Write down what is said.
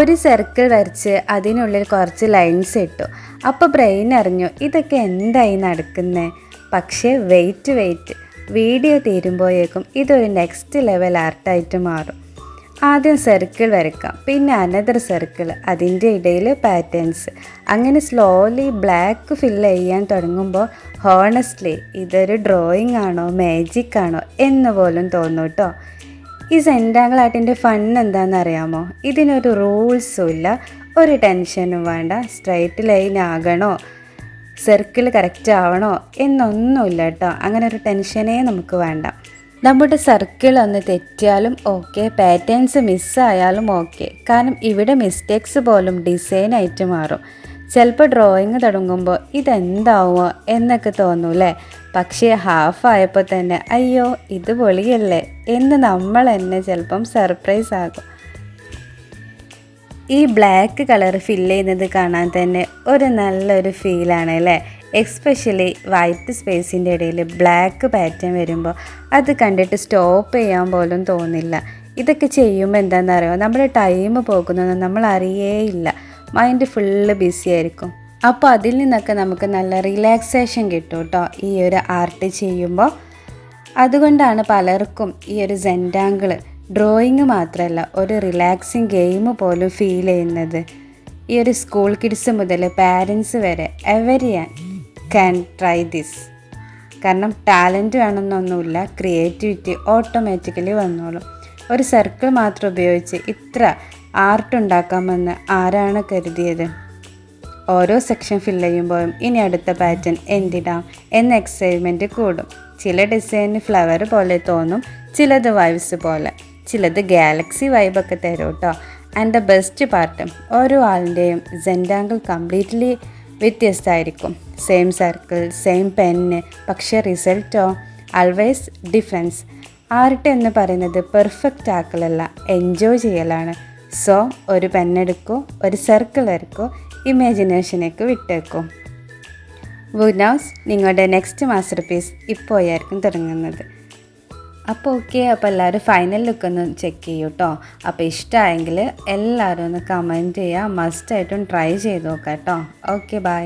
ഒരു സർക്കിൾ വരച്ച് അതിനുള്ളിൽ കുറച്ച് ലൈൻസ് ഇട്ടു. അപ്പോൾ ബ്രെയിൻ അറിഞ്ഞു ഇതൊക്കെ എന്തായി നടക്കുന്നത്. പക്ഷേ വെയിറ്റ് വീഡിയോ തീരുമ്പോഴേക്കും ഇതൊരു നെക്സ്റ്റ് ലെവൽ ആർട്ടായിട്ട് മാറും. ആദ്യം സർക്കിൾ വരയ്ക്കാം, പിന്നെ അനദർ സർക്കിൾ, അതിൻ്റെ ഇടയിൽ പാറ്റേൺസ്. അങ്ങനെ സ്ലോലി ബ്ലാക്ക് ഫില്ല് ചെയ്യാൻ തുടങ്ങുമ്പോൾ ഹോണസ്റ്റ്ലി ഇതൊരു ഡ്രോയിങ് ആണോ മാജിക് ആണോ എന്ന് പോലും തോന്നും കേട്ടോ. ഈ സെൻറ്റാങ്കിൾ ആർട്ടിൻ്റെ ഫൺ എന്താണെന്ന് അറിയാമോ? ഇതിനൊരു റൂൾസും ഇല്ല, ഒരു ടെൻഷനും വേണ്ട. സ്ട്രൈറ്റ് ലൈൻ ആകണോ, സർക്കിൾ കറക്റ്റ് ആവണോ എന്നൊന്നുമില്ല കേട്ടോ. അങ്ങനെ ഒരു ടെൻഷനേ നമുക്ക് വേണ്ട. നമ്മുടെ സർക്കിൾ ഒന്ന് തെറ്റിയാലും ഓക്കെ, പാറ്റേൺസ് മിസ്സായാലും ഓക്കെ. കാരണം ഇവിടെ മിസ്റ്റേക്സ് പോലും ഡിസൈനായിട്ട് മാറും. ചിലപ്പോൾ ഡ്രോയിങ് തുടങ്ങുമ്പോൾ ഇതെന്താവുമോ എന്നൊക്കെ തോന്നൂലേ. പക്ഷേ ഹാഫ് ആയപ്പോൾ തന്നെ അയ്യോ ഇത് പൊളിയല്ലേ എന്ന് നമ്മൾ തന്നെ ചിലപ്പം സർപ്രൈസ് ആകും. ഈ ബ്ലാക്ക് കളർ ഫില്ല് ചെയ്യുന്നത് കാണാൻ തന്നെ ഒരു നല്ലൊരു ഫീലാണ് അല്ലേ. എക്സ്പെഷ്യലി വൈറ്റ് സ്പേസിൻ്റെ ഇടയിൽ ബ്ലാക്ക് പാറ്റേൺ വരുമ്പോൾ അത് കണ്ടിട്ട് സ്റ്റോപ്പ് ചെയ്യാൻ പോലും തോന്നില്ല. ഇതൊക്കെ ചെയ്യുമ്പോൾ എന്താണെന്നറിയോ, നമ്മുടെ ടൈം പോകുന്നതൊന്നും നമ്മൾ അറിയേയില്ല. മൈൻഡ് ഫുള്ള് ബിസി ആയിരിക്കും. അപ്പോൾ അതിൽ നിന്നൊക്കെ നമുക്ക് നല്ല റിലാക്സേഷൻ കിട്ടും കേട്ടോ ഈ ഒരു ആർട്ട് ചെയ്യുമ്പോൾ. അതുകൊണ്ടാണ് പലർക്കും ഈ ഒരു സെൻറ്റാങ്കിൾ ഡ്രോയിങ് മാത്രമല്ല ഒരു റിലാക്സിങ് ഗെയിം പോലും ഫീൽ ചെയ്യുന്നത്. ഈ ഒരു സ്കൂൾ കിഡ്സ് മുതൽ പാരൻസ് വരെ എവരിവൺ ക്യാൻ ട്രൈ ദിസ്. കാരണം ടാലൻറ്റ് വേണമെന്നൊന്നുമില്ല, ക്രിയേറ്റിവിറ്റി ഓട്ടോമാറ്റിക്കലി വന്നോളും. ഒരു സർക്കിൾ മാത്രം ഉപയോഗിച്ച് ഇത്ര ആർട്ട് ഉണ്ടാക്കാമെന്ന് ആരാണ് കരുതിയത്? ഓരോ സെക്ഷൻ ഫില്ല് ചെയ്യുമ്പോഴും ഇനി അടുത്ത പാറ്റേൺ എന്തിടാം എന്ന എക്സൈറ്റ്മെൻറ്റ് കൂടും. ചില ഡിസൈന് ഫ്ലവർ പോലെ തോന്നും, ചിലത് വൈബ്സ് പോലെ, ചിലത് ഗാലക്സി വൈബൊക്കെ തരും കേട്ടോ. ആൻഡ് ദ ബെസ്റ്റ് പാർട്ട്, ഓരോ ആളിൻ്റെയും സെൻറ്റാങ്കിൾ കംപ്ലീറ്റ്ലി വ്യത്യസ്തമായിരിക്കും. സെയിം സർക്കിൾ, സെയിം പെന്ന്, പക്ഷേ റിസൾട്ടോ ആൾവേസ് ഡിഫറൻസ്. ആർട്ട് എന്ന് പറയുന്നത് പെർഫെക്റ്റ് ആക്കലല്ല, എൻജോയ് ചെയ്യലാണ്. സോ ഒരു പെന്നെടുക്കൂ, ഒരു സർക്കിൾ വരയ്ക്കൂ, ഇമാജിനേഷനേക്ക് വിട്ടേക്കും. ഹു നോസ്, നിങ്ങളുടെ നെക്സ്റ്റ് മാസ്റ്റർ പീസ് ഇപ്പോഴായിരിക്കും തുടങ്ങുന്നത്. അപ്പോൾ ഓക്കെ, അപ്പോൾ എല്ലാവരും ഫൈനൽ ലുക്ക് ഒന്ന് ചെക്ക് ചെയ്യൂ കേട്ടോ. അപ്പോൾ ഇഷ്ടമായെങ്കിൽ എല്ലാവരും ഒന്ന് കമൻറ്റ് ചെയ്യുക, മസ്റ്റായിട്ടും ട്രൈ ചെയ്ത് നോക്കാം കേട്ടോ. Okay, by.